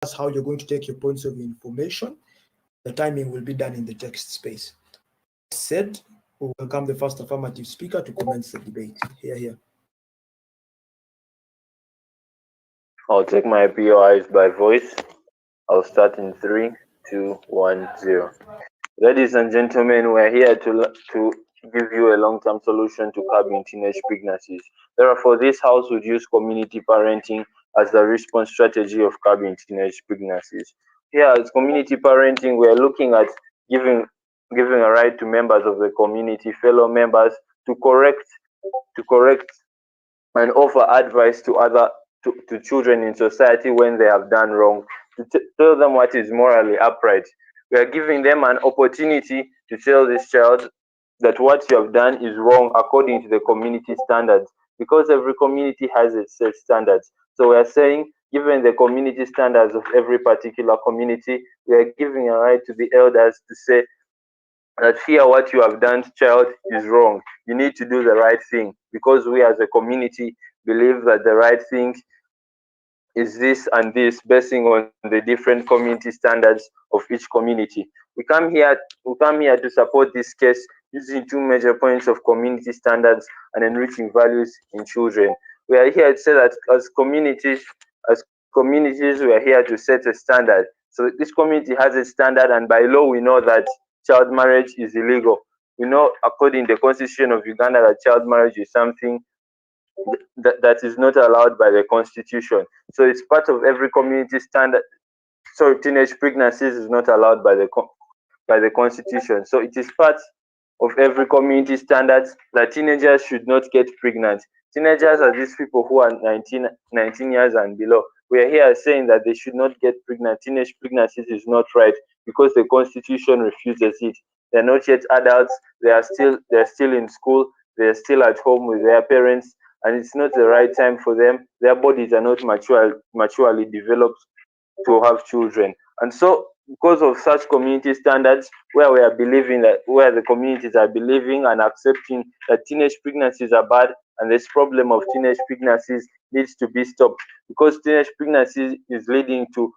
That's how you're going to take your points of information. The timing will be done in the text space. Said, we welcome the first affirmative speaker to commence the debate. Here. I'll take my POIs by voice. I'll start in 3, 2, 1, 0. Ladies and gentlemen, we're here to give you a long-term solution to curbing teenage pregnancies. Therefore, this house would use community parenting as the response strategy of curbing teenage pregnancies. Here, as community parenting, we're looking at giving a right to members of the community, fellow members, to correct and offer advice to children in society when they have done wrong, to tell them what is morally upright. We are giving them an opportunity to tell this child that what you have done is wrong according to the community standards, because every community has its set standards. So we are saying, given the community standards of every particular community, we are giving a right to the elders to say that here what you have done, child, is wrong. You need to do the right thing, because we as a community believe that the right thing is this and this, basing on the different community standards of each community. We come here to support this case using 2 major points of community standards and enriching values in children. We are here to say that as communities, we are here to set a standard. So this community has a standard, and by law we know that child marriage is illegal. We know, according to the Constitution of Uganda, that child marriage is something that is not allowed by the Constitution. So it's part of every community standard. So teenage pregnancies is not allowed by the Constitution. So it is part of every community standards that teenagers should not get pregnant. Teenagers are these people who are 19 years and below. We are here saying that they should not get pregnant. Teenage pregnancies is not right because the Constitution refuses it. They're not yet adults. They're still in school. They're still at home with their parents, and it's not the right time for them. Their bodies are not maturely developed to have children. And so, because of such community standards, where the communities are believing and accepting that teenage pregnancies are bad, and this problem of teenage pregnancies needs to be stopped, because teenage pregnancies is leading to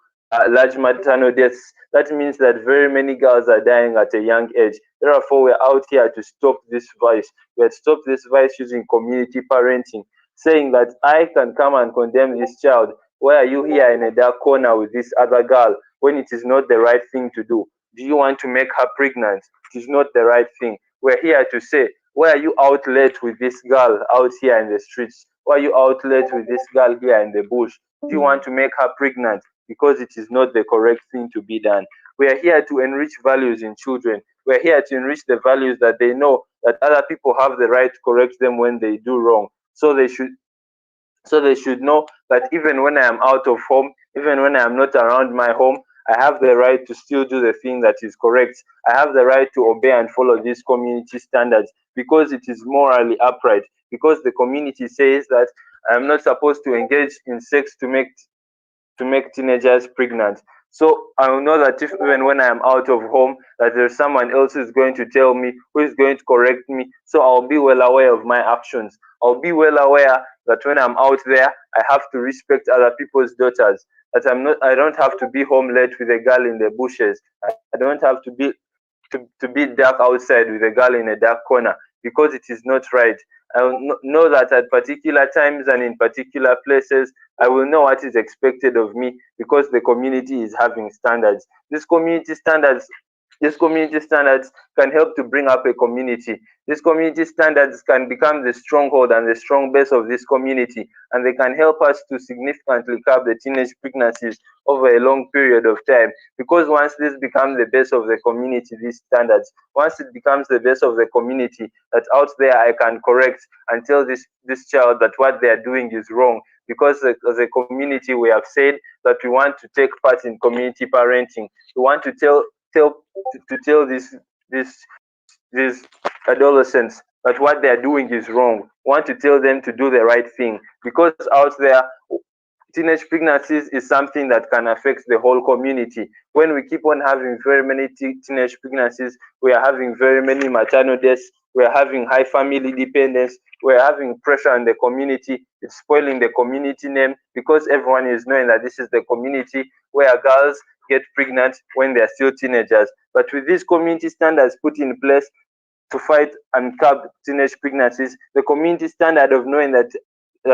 large maternal deaths. That means that very many girls are dying at a young age. Therefore, we're out here to stop this vice. We have stopped this vice using community parenting, saying that I can come and condemn this child. Why are you here in a dark corner with this other girl when it is not the right thing to do? Do you want to make her pregnant? It is not the right thing. We're here to say, why are you out late with this girl out here in the streets? Why are you out late with this girl here in the bush? Do you want to make her pregnant? Because it is not the correct thing to be done. We are here to enrich values in children. We are here to enrich the values that they know that other people have the right to correct them when they do wrong. So they should know that even when I am out of home, even when I am not around my home, I have the right to still do the thing that is correct. I have the right to obey and follow these community standards because it is morally upright. Because the community says that I am not supposed to engage in sex to make teenagers pregnant. So I will know that even when I am out of home, that there's someone else who is going to tell me, who is going to correct me. So I'll be well aware of my actions. I'll be well aware that when I'm out there, I have to respect other people's daughters. That I don't have to be home late with a girl in the bushes. I don't have to be dark outside with a girl in a dark corner, because it is not right. I will know that at particular times and in particular places, I will know what is expected of me, because the community is having standards. These community standards can help to bring up a community. These community standards can become the stronghold and the strong base of this community, and they can help us to significantly curb the teenage pregnancies over a long period of time. Because once this becomes the base of the community, these standards, once it becomes the base of the community, that out there I can correct and tell this child that what they are doing is wrong. Because as a community, we have said that we want to take part in community parenting. We want to tell these adolescents that what they are doing is wrong. We want to tell them to do the right thing, because out there, teenage pregnancies is something that can affect the whole community. When we keep on having very many teenage pregnancies, we are having very many maternal deaths. We're having high family dependence. We're having pressure on the community. It's spoiling the community name because everyone is knowing that this is the community where girls get pregnant when they're still teenagers. But with these community standards put in place to fight and curb teenage pregnancies, the community standard of knowing that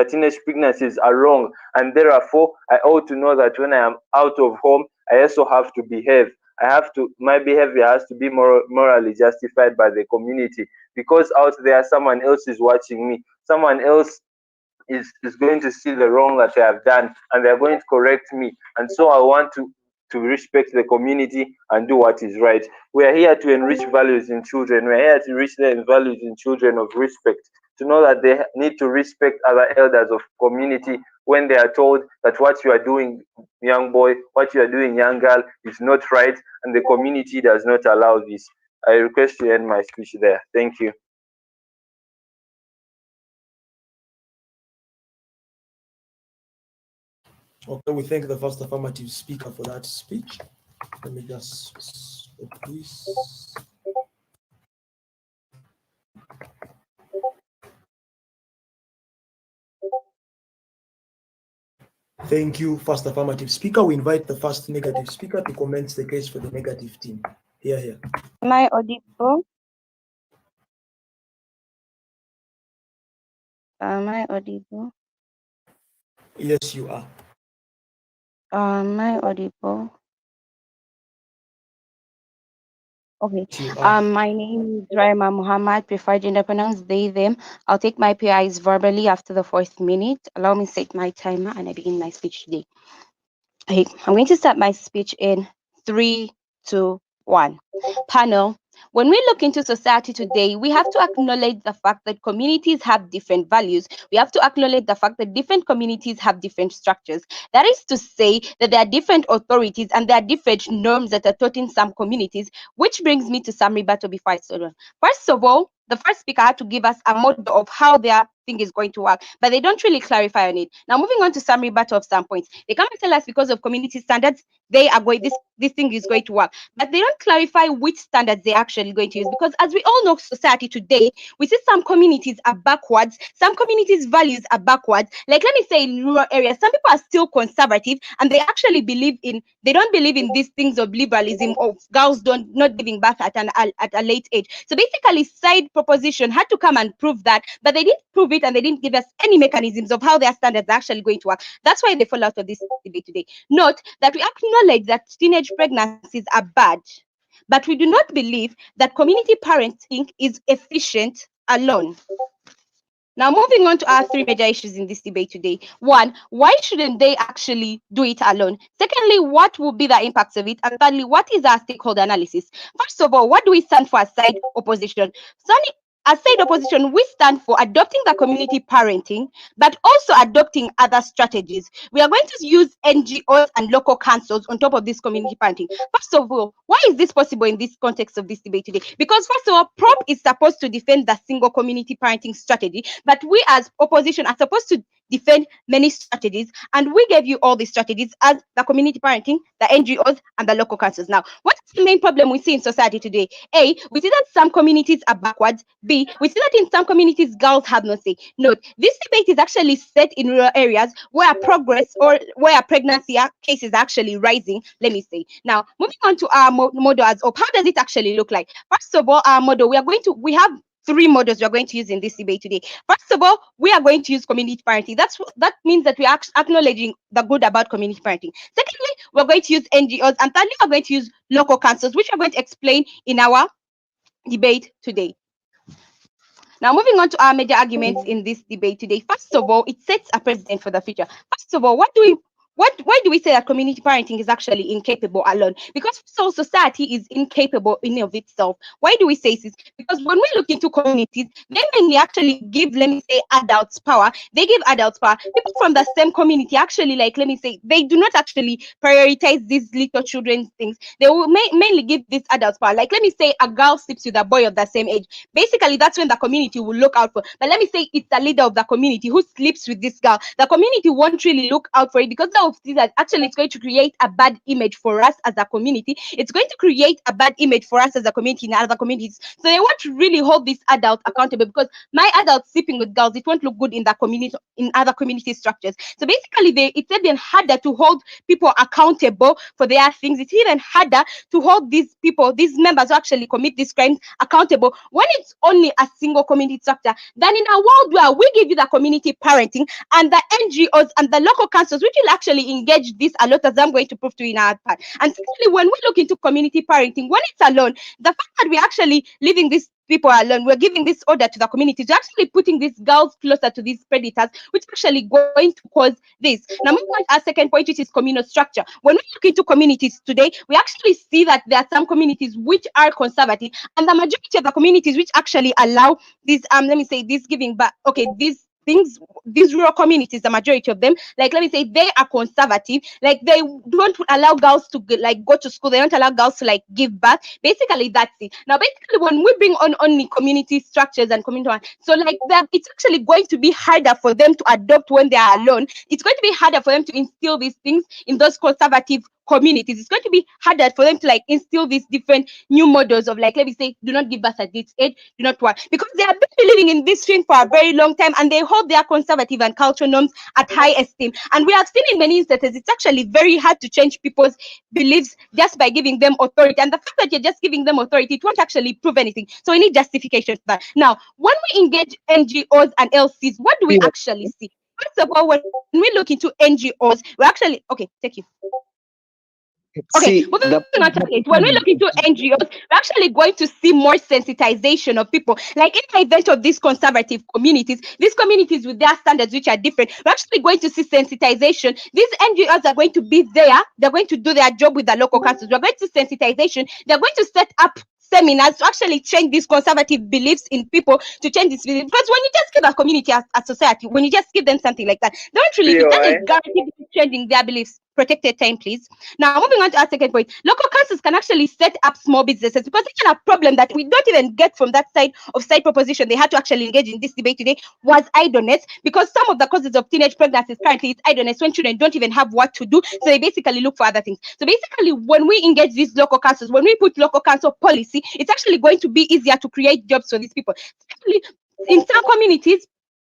teenage pregnancies are wrong, and therefore I ought to know that when I am out of home, I also have to behave. My behavior has to be morally justified by the community, because out there someone else is watching me. Someone else is going to see the wrong that I have done, and they're going to correct me. And so I want to respect the community and do what is right. We are here to enrich values in children. We are here to enrich the values in children of respect, to know that they need to respect other elders of community when they are told that what you are doing, young boy, what you are doing, young girl, is not right, and the community does not allow this. I request to end my speech there. Thank you. Okay, we thank the first affirmative speaker for that speech. Let me just stop this. Thank you, first affirmative speaker. We invite the first negative speaker to commence the case for the negative team. Here. Am I audible? Am I audible? Yes, you are. Am I audible? Okay. You are. My name is Raima Muhammad, preferred gender pronouns they, them. I'll take my PIs verbally after the 4th minute. Allow me to set my timer and I begin my speech today. Okay, I'm going to start my speech in 3, 2, 1. Panel, when we look into society today, we have to acknowledge the fact that communities have different values. We have to acknowledge the fact that different communities have different structures. That is to say that there are different authorities and there are different norms that are taught in some communities, which brings me to some rebuttal before I start on. First of all, the first speaker had to give us a model of how their thing is going to work, but they don't really clarify on it. Now, moving on to some rebuttal of some points. They come and tell us because of community standards, they are going, this thing is going to work, but they don't clarify which standards they're actually going to use, because as we all know, society today, we see some communities are backwards, some communities' values are backwards. Like, let me say, in rural areas, some people are still conservative and they actually they don't believe in these things of liberalism, of girls not giving birth at a late age. So basically, side proposition had to come and prove that, but they didn't prove it and they didn't give us any mechanisms of how their standards are actually going to work. That's why they fall out of this debate today. Note that we acknowledge that teenage pregnancies are bad, but we do not believe that community parenting is efficient alone. Now, moving on to our 3 major issues in this debate today. 1, why shouldn't they actually do it alone? Secondly, what will be the impacts of it? And thirdly, what is our stakeholder analysis? First of all, what do we stand for as side opposition? As side opposition, we stand for adopting the community parenting, but also adopting other strategies. We are going to use NGOs and local councils on top of this community parenting. First of all, why is this possible in this context of this debate today? Because first of all, PROP is supposed to defend the single community parenting strategy, but we as opposition are supposed to defend many strategies, and we gave you all the strategies as the community parenting, the NGOs, and the local councils. Now, what is the main problem we see in society today? A, we see that some communities are backwards. B, we see that in some communities, girls have no say. Note, this debate is actually set in rural areas where progress or where pregnancy cases are actually rising, let me say. Now, moving on to our model as of, how does it actually look like? First of all, our model, we have 3 models we are going to use in this debate today. First of all, we are going to use community parenting. That means that we are acknowledging the good about community parenting. Secondly, we're going to use NGOs, and thirdly, we're going to use local councils, which we're going to explain in our debate today. Now, moving on to our major arguments in this debate today. First of all, it sets a precedent for the future. First of all, why do we say that community parenting is actually incapable alone? Because society is incapable in and of itself. Why do we say this? Because when we look into communities, they mainly actually give, let me say, adults power. They give adults power. People from the same community actually, like, let me say, they do not actually prioritize these little children's things. They will mainly give these adults power. Like, let me say, a girl sleeps with a boy of the same age. Basically, that's when the community will look out for. But let me say, it's the leader of the community who sleeps with this girl. The community won't really look out for it because they'll of these are actually, it's going to create a bad image for us as a community. It's going to create a bad image for us as a community in other communities. So they want to really hold this adult accountable, because my adult sleeping with girls, it won't look good in that community, in other community structures. So basically, it's even harder to hold people accountable for their things. It's even harder to hold these people, these members who actually commit these crimes, accountable when it's only a single community structure than in a world where we give you the community parenting and the NGOs and the local councils, which will actually engage this a lot, as I'm going to prove to you in our part. And secondly, when we look into community parenting, when it's alone, the fact that we're actually leaving these people alone, we're giving this order to the community, to actually putting these girls closer to these predators, which actually going to cause this. Now, moving on to our second point, which is communal structure. When we look into communities today, we actually see that there are some communities which are conservative, and the majority of the communities which actually allow these, let me say, this giving back, okay, these things, these rural communities, the majority of them, like, let me say, they are conservative. Like, they don't allow girls to like go to school, they don't allow girls to like give birth. Basically, that's it. Now, basically, when we bring on only community structures and community, so like that, it's actually going to be harder for them to adopt when they are alone. It's going to be harder for them to instill these things in those conservative communities. It's going to be harder for them to like instill these different new models of, like, let me say, do not give birth at this age, do not work, because they have been living in this thing for a very long time, and they hold their conservative and cultural norms at high esteem. And we have seen in many instances, it's actually very hard to change people's beliefs just by giving them authority. And the fact that you're just giving them authority, it won't actually prove anything. So we need justification for that. Now, when we engage NGOs and LCs, what do we actually see? First of all, when we look into NGOs, we actually, okay, thank you. Okay, See, moving the on to it. When we look into NGOs, we're actually going to see more sensitization of people. Like, in the event of these conservative communities, these communities with their standards which are different, we're actually going to see sensitization. These NGOs are going to be there. They're going to do their job with the local councils. We're going to see sensitization. They're going to set up seminars to actually change these conservative beliefs in people, to change this belief. Because when you just give a community, a society, when you just give them something like that, they don't really, it doesn't guarantee changing their beliefs. Protected time, please. Now, moving on to our second point, local councils can actually set up small businesses, because it's a problem that we don't even get from that side of side proposition. They had to actually engage in this debate today, was idleness, because some of the causes of teenage pregnancies currently is idleness, when children don't even have what to do, so they basically look for other things. So basically, when we engage these local councils, when we put local council policy, it's actually going to be easier to create jobs for these people. Especially in some communities,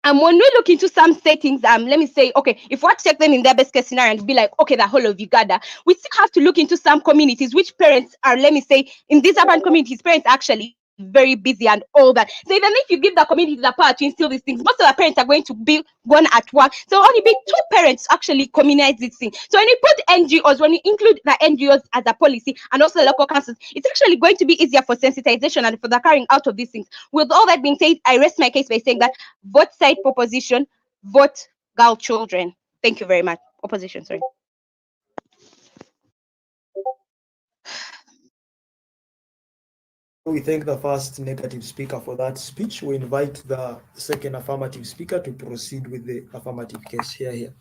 when we look into some settings, let me say, okay, if we check them in their best case scenario and be like, okay, the whole of Uganda, we still have to look into some communities which parents are, let me say, in these urban communities, parents are actually very busy and all that. So even if you give the community the power to instill these things, most of the parents are going to be gone at work. So only be two parents actually communalize this thing. So when you put NGOs, when you include the NGOs as a policy and also the local councils, it's actually going to be easier for sensitization and for the carrying out of these things. With all that being said, I rest my case by saying that vote side proposition, vote girl children. Thank you very much. Opposition, sorry. We thank the first negative speaker for that speech. We invite the second affirmative speaker to proceed with the affirmative case. Here.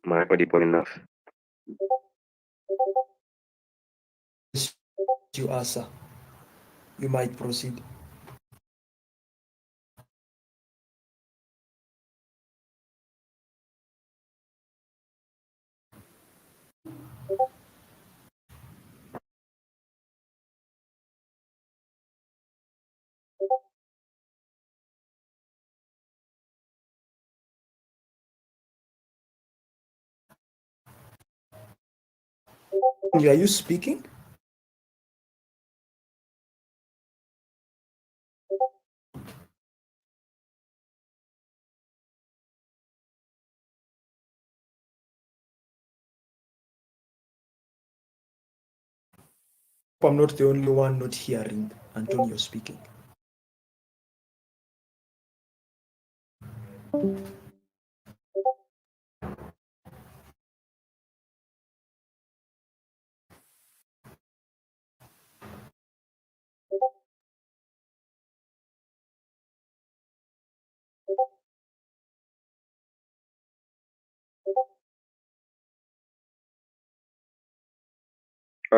Am I audible enough? You answer. You might proceed. Are you speaking? I'm not the only one not hearing Antonio speaking.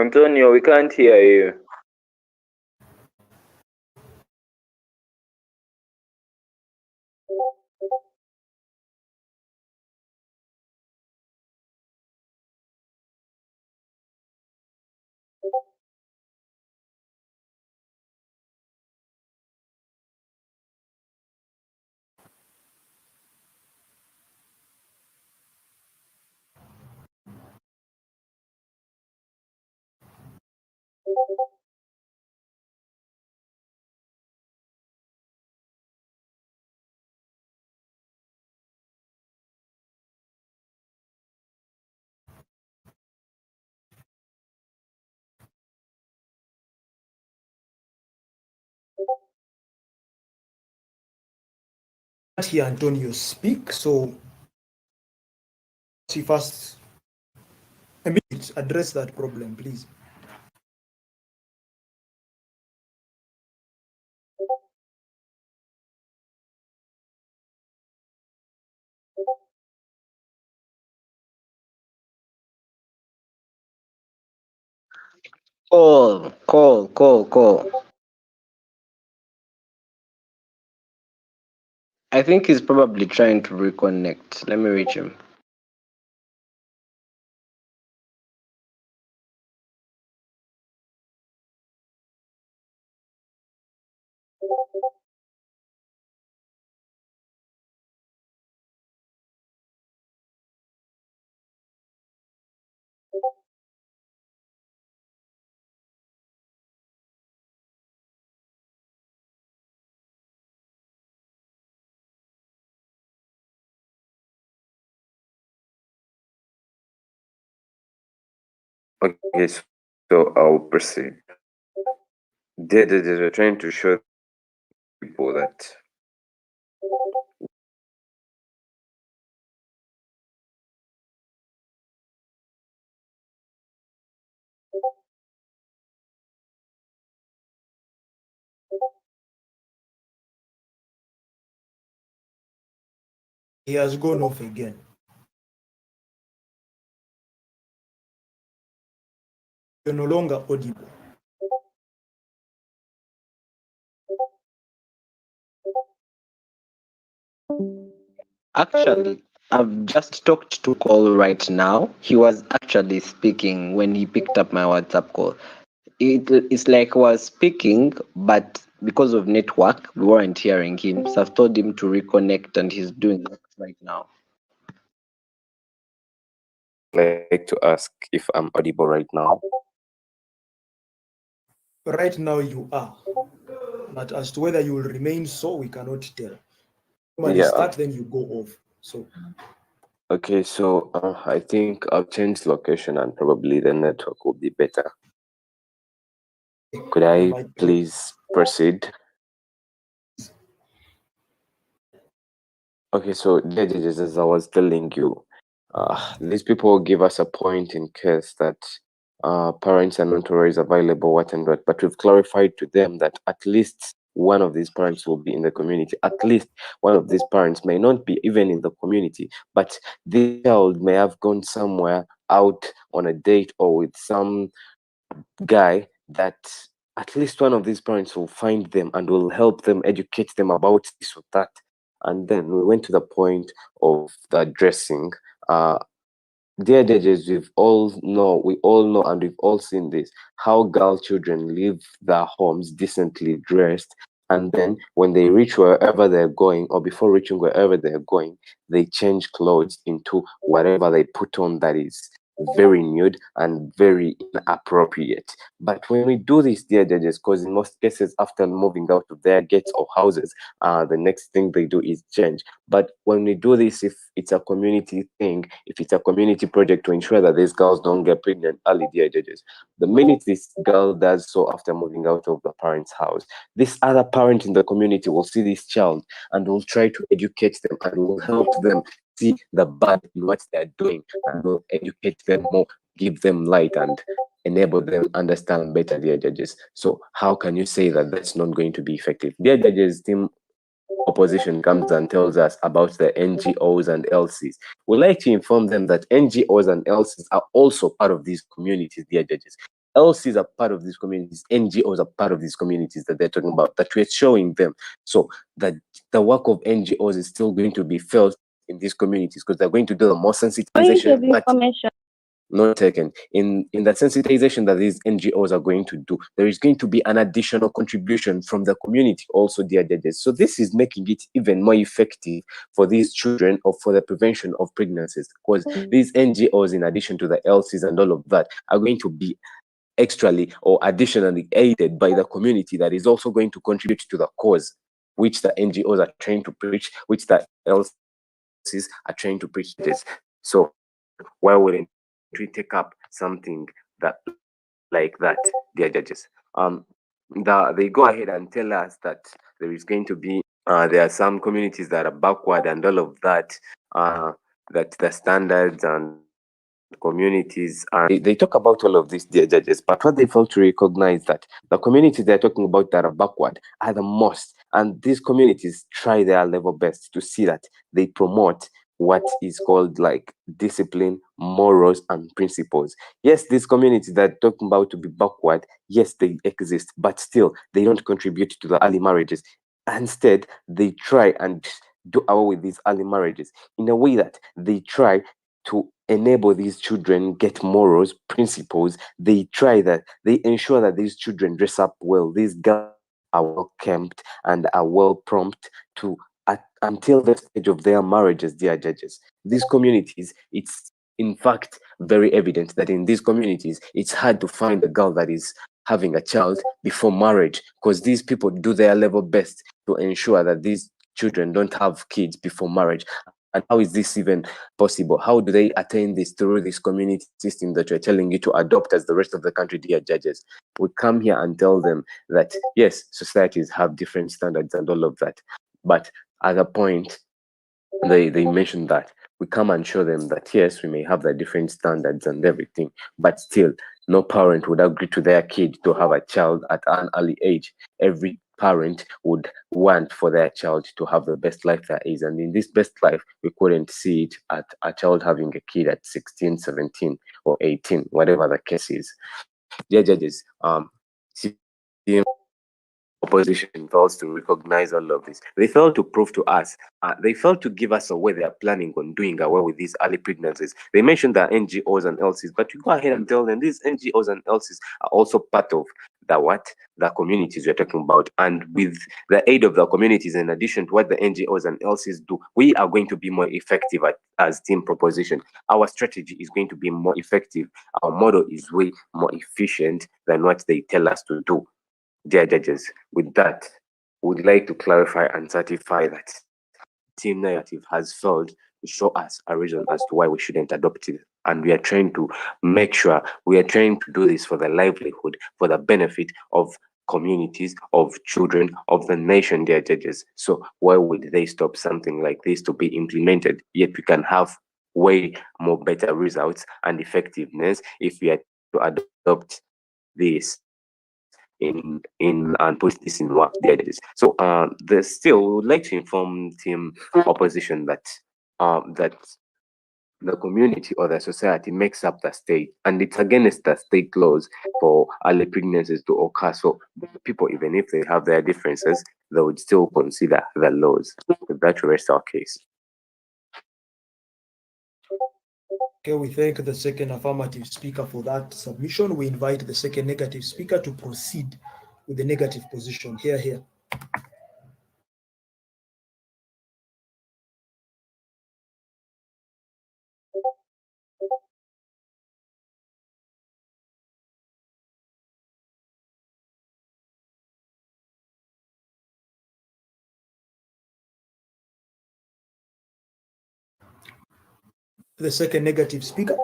Antonio, we can't hear you. Can't hear Antonio speak, so she first address that problem, please. Call. I think he's probably trying to reconnect. Let me reach him. Okay, so I'll proceed. They're trying to show people that He has gone off again. You're no longer audible. Actually, I've just talked to Call right now. He was actually speaking when he picked up my WhatsApp call. It's like he was speaking, but because of network, we weren't hearing him. So I've told him to reconnect, and he's doing that right now. I'd like to ask if I'm audible right now. Right now you are, but as to whether you will remain so, we cannot tell. When you Yeah. start, then you go off. So Okay, so I think I'll change location and probably the network will be better. Could I please proceed? Okay, so dear judges, as I was telling you, these people give us a point in case that parents and mentor is available, what and what, but we've clarified to them that at least one of these parents will be in the community. At least one of these parents may not be even in the community, but this child may have gone somewhere out on a date or with some guy that at least one of these parents will find them and will help them, educate them about this or that. And then we went to the point of the dressing. Dear judges, we all know, and we've all seen this, how girl children leave their homes decently dressed, and then when they reach wherever they're going, or before reaching wherever they're going, they change clothes into whatever they put on that is very nude and very inappropriate. But when we do this, dear judges, because in most cases, after moving out of their gates or houses, the next thing they do is change. But when we do this, if it's a community thing, if it's a community project to ensure that these girls don't get pregnant early, dear judges, the minute this girl does so after moving out of the parent's house, this other parent in the community will see this child and will try to educate them and will help them see the bad in what they're doing and will educate them more, give them light and enable them understand better, dear judges. So how can you say that that's not going to be effective? Dear judges, team opposition comes and tells us about the NGOs and LCs. We like to inform them that NGOs and LCs are also part of these communities, dear judges. LCs are part of these communities, NGOs are part of these communities that they're talking about, that we're showing them. So that the work of NGOs is still going to be felt in these communities because they're going to do the more Point sensitization, of but information. not taken. In that sensitization that these NGOs are going to do, there is going to be an additional contribution from the community also, dear judges. So this is making it even more effective for these children or for the prevention of pregnancies, because these NGOs, in addition to the LCs and all of that, are going to be extrally or additionally aided by the community that is also going to contribute to the cause which the NGOs are trying to preach, which the LCs are trying to preach this. So why wouldn't we take up something that like that, dear judges? They go ahead and tell us that there is going to be there are some communities that are backward and all of that, that the standards and communities they talk about all of this, dear judges, but what they fail to recognize that the communities they're talking about that are backward are the most, and these communities try their level best to see that they promote what is called like discipline, morals, and principles. Yes, these communities that are talking about to be backward, yes, they exist, but still they don't contribute to the early marriages. Instead, they try and do away with these early marriages in a way that they try to enable these children get morals, principles. They try that they ensure that these children dress up well. These girls are well kempt and are well prompt to until the stage of their marriages, dear judges. These communities, it's in fact very evident that in these communities, it's hard to find a girl that is having a child before marriage, because these people do their level best to ensure that these children don't have kids before marriage. And how is this even possible? How do they attain this through this community system that you're telling you to adopt as the rest of the country, dear judges? We come here and tell them that yes, societies have different standards and all of that. But at a point, they mention that we come and show them that yes, we may have the different standards and everything, but still no parent would agree to their kid to have a child at an early age. Every parent would want for their child to have the best life there is, and in this best life we couldn't see it at a child having a kid at 16, 17, or 18, whatever the case is. Dear judges, opposition fails to recognize all of this. They fail to prove to us, they fail to give us a way they are planning on doing away with these early pregnancies. They mentioned the NGOs and LCs, but you go ahead and tell them these NGOs and LCs are also part of the what? The communities we're talking about. And with the aid of the communities, in addition to what the NGOs and LCs do, we are going to be more effective as team proposition. Our strategy is going to be more effective. Our model is way more efficient than what they tell us to do. Dear judges, with that, we would like to clarify and certify that team narrative has failed to show us a reason as to why we shouldn't adopt it. And we are trying to make sure we are trying to do this for the livelihood, for the benefit of communities, of children, of the nation, dear judges. So why would they stop something like this to be implemented? Yet we can have way more better results and effectiveness if we are to adopt this in and put this in work, dear judges. So there's still we would like to inform team opposition that that the community or the society makes up the state, and it's against the state laws for early pregnancies to occur. So the people, even if they have their differences, they would still consider the laws. With that, we rest our case. Okay, we thank the second affirmative speaker for that submission. We invite the second negative speaker to proceed with the negative position. Here. The second negative speaker.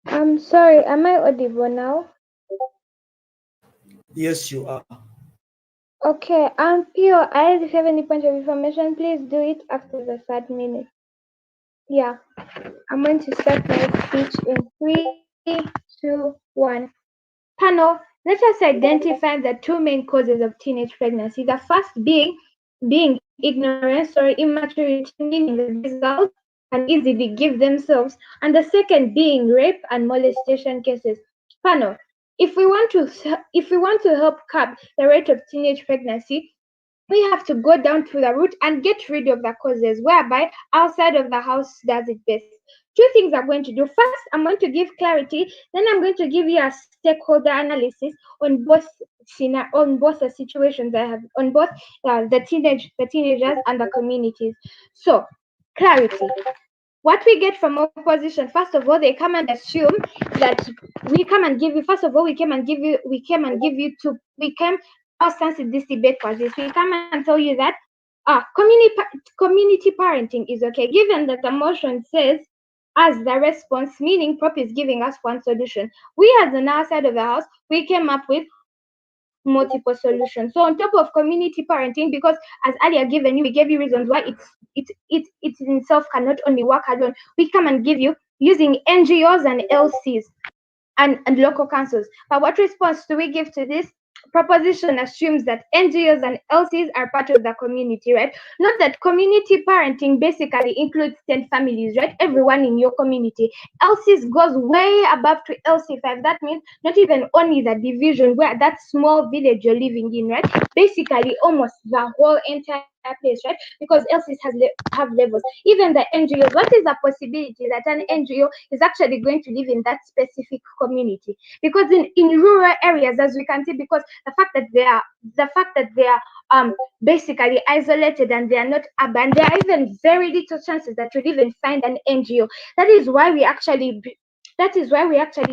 I'm sorry, am I audible now? Yes, you are. Okay, Pio, if you have any point of information, please do it after the 3rd minute. Yeah, I'm going to start my speech in 3, 2, 1. Panel, Let us identify the two main causes of teenage pregnancy. The first being ignorance or immaturity, meaning that these girls can easily give themselves, and the second being rape and molestation cases. Panel. If we want to help curb the rate of teenage pregnancy, we have to go down to the root and get rid of the causes, whereby outside of the house does it best. Two things I'm going to do. First, I'm going to give clarity, then I'm going to give you a stakeholder analysis on both the situations I have, on both the teenagers and the communities. So, clarity. What we get from opposition, first of all, they come and assume that we come and give you, first of all, our stance in this debate was this: we come and tell you that community parenting is okay, given that the motion says as the response, meaning prop is giving us one solution. We, as on our side of the house, we came up with multiple solutions. So on top of community parenting, because as earlier given you, we gave you reasons why it in itself cannot only work alone. We come and give you using NGOs and LCs and local councils. But what response do we give to this? Proposition assumes that NGOs and LCs are part of the community, right? Not that community parenting basically includes 10 families, right? Everyone in your community. LCs goes way above to LC5. That means not even only the division where that small village you're living in, right? Basically, almost the whole entire place, right? Because LCs have levels. Even the NGOs, what is the possibility that an NGO is actually going to live in that specific community? Because in rural areas, as we can see, because the fact that they are basically isolated and they are not urban, there are even very little chances that you'll even find an NGO. That is why we actually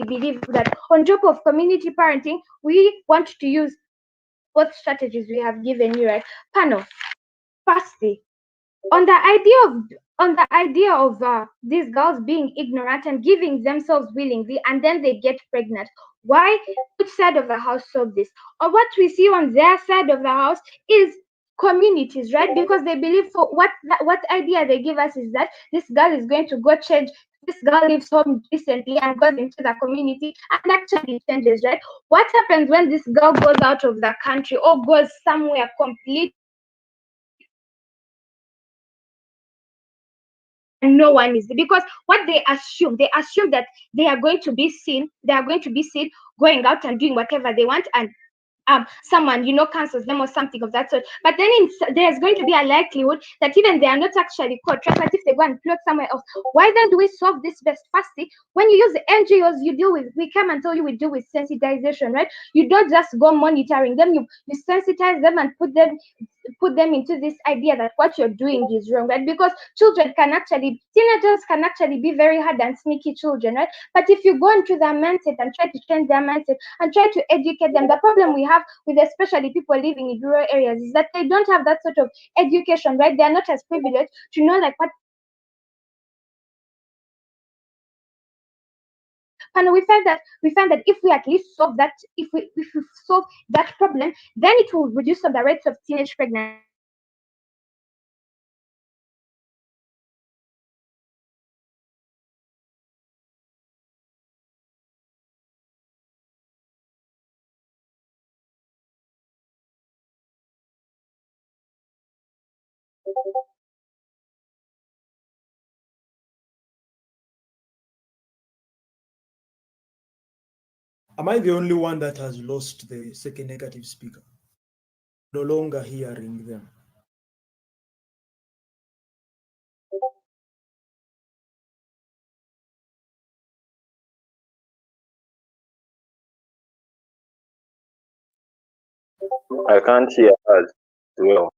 believe that on top of community parenting, we want to use both strategies we have given you, right? Panel. Firstly, on the idea of these girls being ignorant and giving themselves willingly, and then they get pregnant. Why? Which side of the house solve this? Or what we see on their side of the house is communities, right? Because they believe, for what idea they give us is that this girl is going to go change. This girl leaves home recently and goes into the community and actually changes, right? What happens when this girl goes out of the country or goes somewhere completely and no one is, because what they assume that they are going to be seen going out and doing whatever they want, and someone cancels them or something of that sort. But then there's going to be a likelihood that even they are not actually caught, right? But if they go and plot somewhere else, why then do we solve this best? Firstly, when you use NGOs, we come and tell you we deal with sensitization, right? You don't just go monitoring them, you sensitize them and put them into this idea that what you're doing is wrong, right? Because teenagers can actually be very hard and sneaky children, right? But if you go into their mindset and try to change their mindset and try to educate them, the problem we have with especially people living in rural areas is that they don't have that sort of education, right? They are not as privileged to know like what and we find that if we at least solve that, if we solve that problem, then it will reduce the rates of teenage pregnancy. Am I the only one that has lost the second negative speaker? No longer hearing them. I can't hear us well.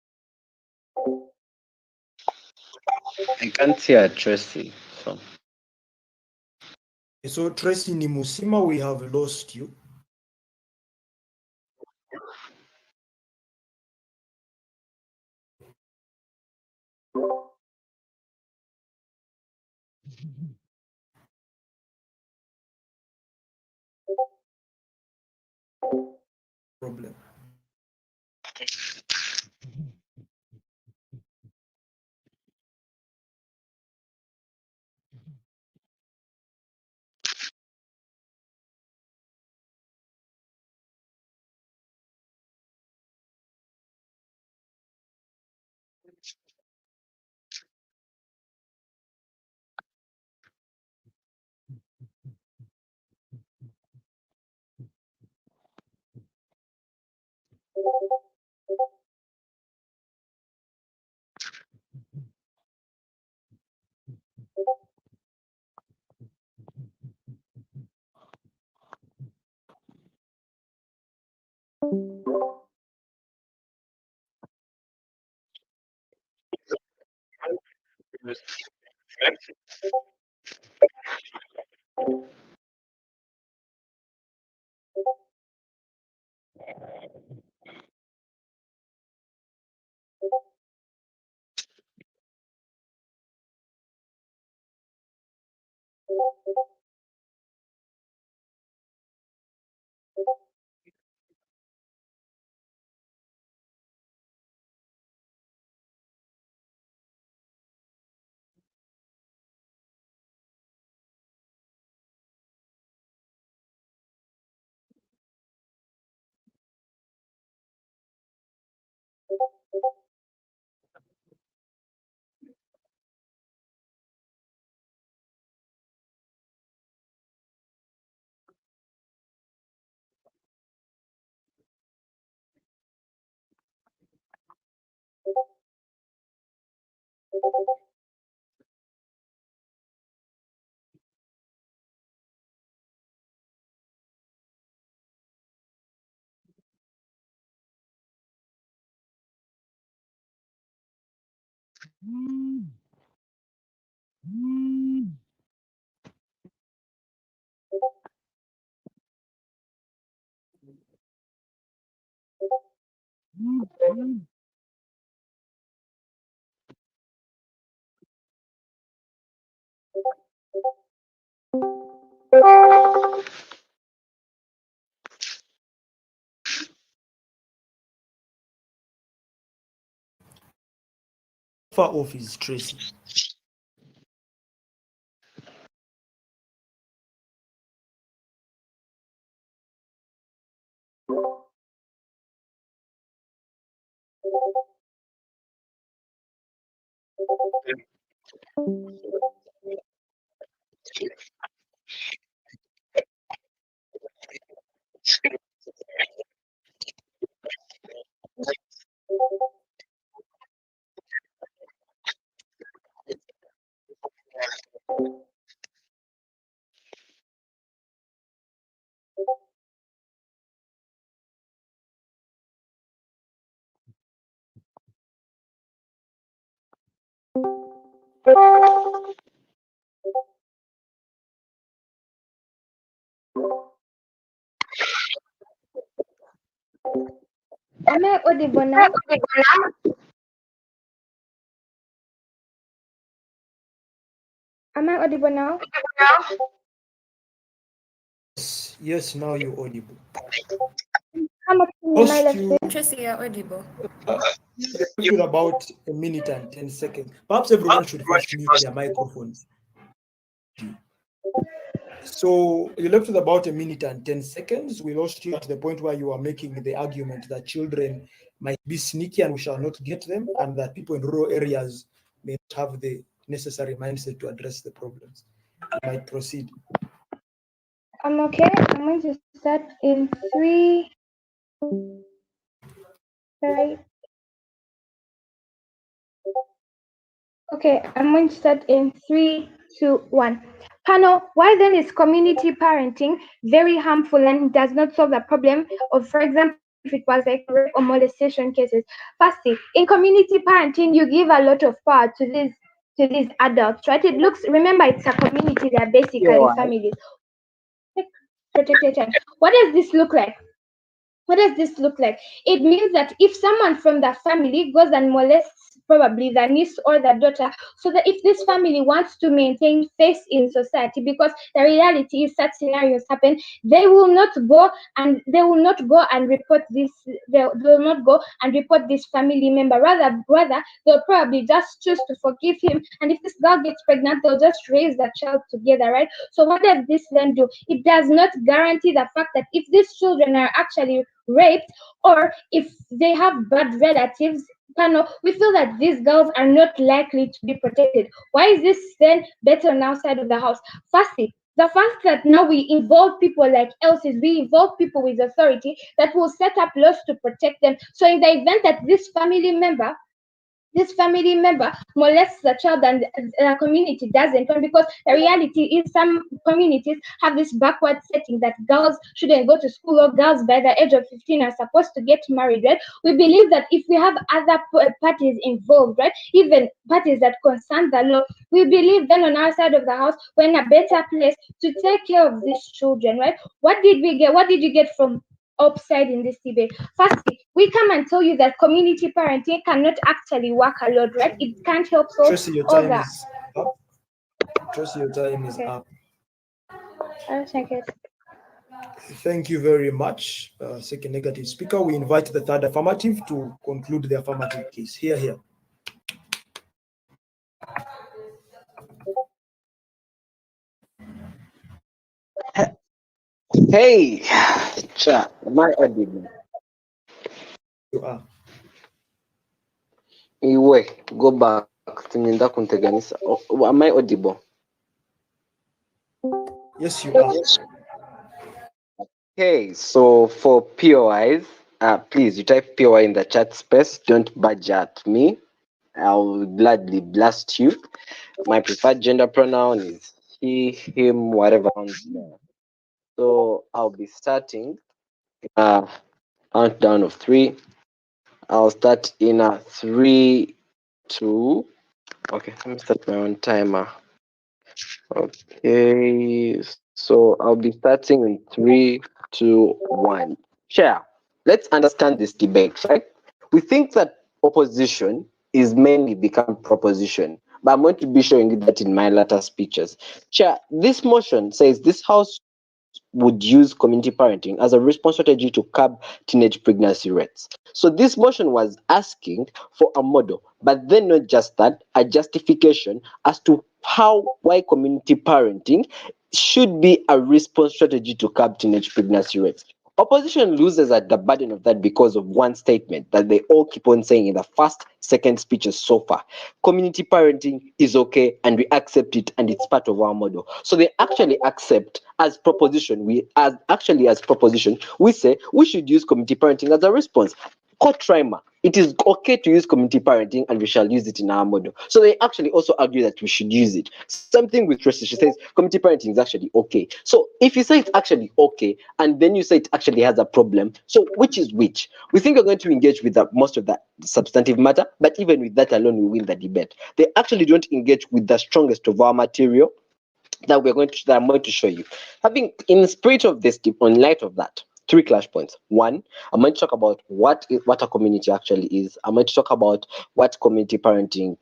I can't hear Tracy. So So Tracy Nimusima, we have lost you. Problem. Far off is Tracy. Am I audible now? Am I audible now? Yes, now you're audible. How much am I Lost left you with? Tracy, you're audible. with about a minute and 10 seconds. Perhaps everyone should first mute their microphones. So you left with about a minute and 10 seconds. We lost you at the point where you were making the argument that children might be sneaky and we shall not get them, and that people in rural areas may not have the necessary mindset to address the problems. You might proceed. I'm okay. I'm going to start in 3, right? Okay, I'm going to start in 3, 2, 1. Panel, why then is community parenting very harmful and does not solve the problem of, for example, if it was like rape or molestation cases? Firstly, in community parenting, you give a lot of power to these adults, right? It looks, remember, it's a community, they're basically families. Protect your child. What does this look like? What does this look like? It means that if someone from the family goes and molests probably the niece or the daughter, so that if this family wants to maintain face in society, because the reality is such scenarios happen, they will not go and report this. They will not go and report this family member. Rather, they'll probably just choose to forgive him. And if this girl gets pregnant, they'll just raise the child together, right? So what does this then do? It does not guarantee the fact that if these children are actually raped, or if they have bad relatives, panel, we feel that these girls are not likely to be protected. Why is this then better on our side of the house? Firstly, the fact that now we involve people like Elsis, we involve people with authority that will set up laws to protect them. So in the event that this family member molests the child and the community doesn't want, because the reality is some communities have this backward setting that girls shouldn't go to school, or girls by the age of 15 are supposed to get married, right? We believe that if we have other parties involved, right, even parties that concern the law, we believe then on our side of the house we're in a better place to take care of these children, right? What did you get from upside in this debate? Firstly, we come and tell you that community parenting cannot actually work alone, right? It can't help solve Tracy, your all time that. is up. Tracy, your time is Okay, up. I'll check it. Thank you very much. Second negative speaker. We invite the third affirmative to conclude the affirmative case. Here. Hey, cha, am I audible? You are. Iwe, go back. Tinenda kunteganisa. Am I audible? Yes, you are. Okay, so for POIs, please, you type POI in the chat space. Don't badge at me. I'll gladly blast you. My preferred gender pronoun is he, him, whatever comes there. So I'll be starting countdown of 3. I'll start in a 3, 2. Okay, let me start my own timer. Okay, so I'll be starting in 3, 2, 1. Share. Let's understand this debate, right? We think that opposition is mainly become proposition, but I'm going to be showing you that in my later speeches. Share. This motion says this house would use community parenting as a response strategy to curb teenage pregnancy rates. So this motion was asking for a model, but then not just that, a justification as to why community parenting should be a response strategy to curb teenage pregnancy rates. Opposition loses at the burden of that because of one statement that they all keep on saying in the first, second speeches so far. Community parenting is okay and we accept it and it's part of our model. So they actually accept as proposition, as proposition, we say we should use community parenting as a response. Court trimer, it is okay to use community parenting and we shall use it in our model. So they actually also argue that we should use it. Same thing with Tracy. She says community parenting is actually okay. So if you say it's actually okay and then you say it actually has a problem, so which is which? We think we're going to engage with most of that substantive matter, but even with that alone, we win the debate. They actually don't engage with the strongest of our material that I'm going to show you. Having in the spirit of this, on light of that, 3 clash points. One, I'm going to talk about what a community actually is. I'm going to talk about why is community parenting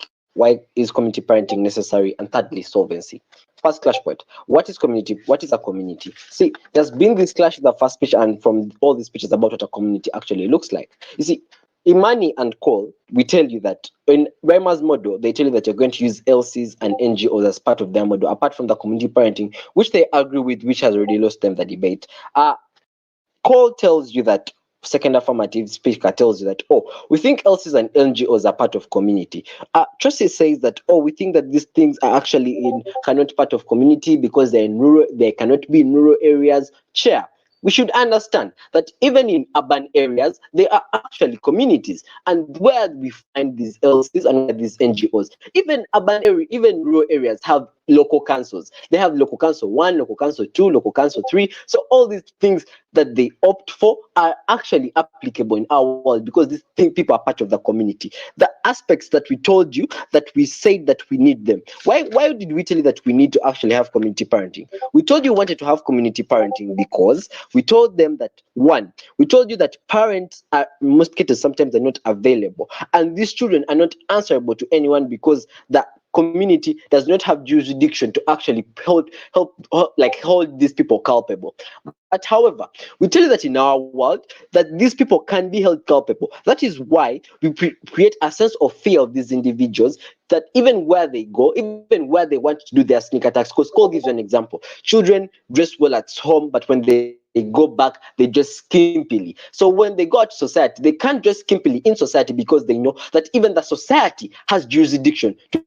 necessary, and thirdly, solvency. First clash point. What is community? What is a community? See, there's been this clash in the first speech and from all these speeches about what a community actually looks like. You see, Imani and Cole, we tell you that in Reimer's model, they tell you that you're going to use LCs and NGOs as part of their model, apart from the community parenting, which they agree with, which has already lost them the debate. Cole tells you that, second affirmative speaker tells you that, oh, we think LCs and NGOs are part of community. Tracy says that, oh, we think that these things are actually cannot part of community because they cannot be in rural areas. Chair, we should understand that even in urban areas, they are actually communities. And where we find these LCs and where these NGOs, even even rural areas have local councils. They have local council 1, local council 2, local council 3. So all these things that they opt for are actually applicable in our world because people are part of the community. The aspects that we told you that we said that we need them. Why did we tell you that we need to actually have community parenting? We told you we wanted to have community parenting because we told them that, one, we told you that parents are, in most cases, sometimes they're not available, and these children are not answerable to anyone because the community does not have jurisdiction to actually hold these people culpable. But however, we tell you that in our world that these people can be held culpable. That is why we create a sense of fear of these individuals, that even where they go, even where they want to do their sneak attacks, because Cole gives you an example. Children dress well at home, but when they they go back, they just skimpily. So when they go out to society, they can't just skimpily in society because they know that even the society has jurisdiction to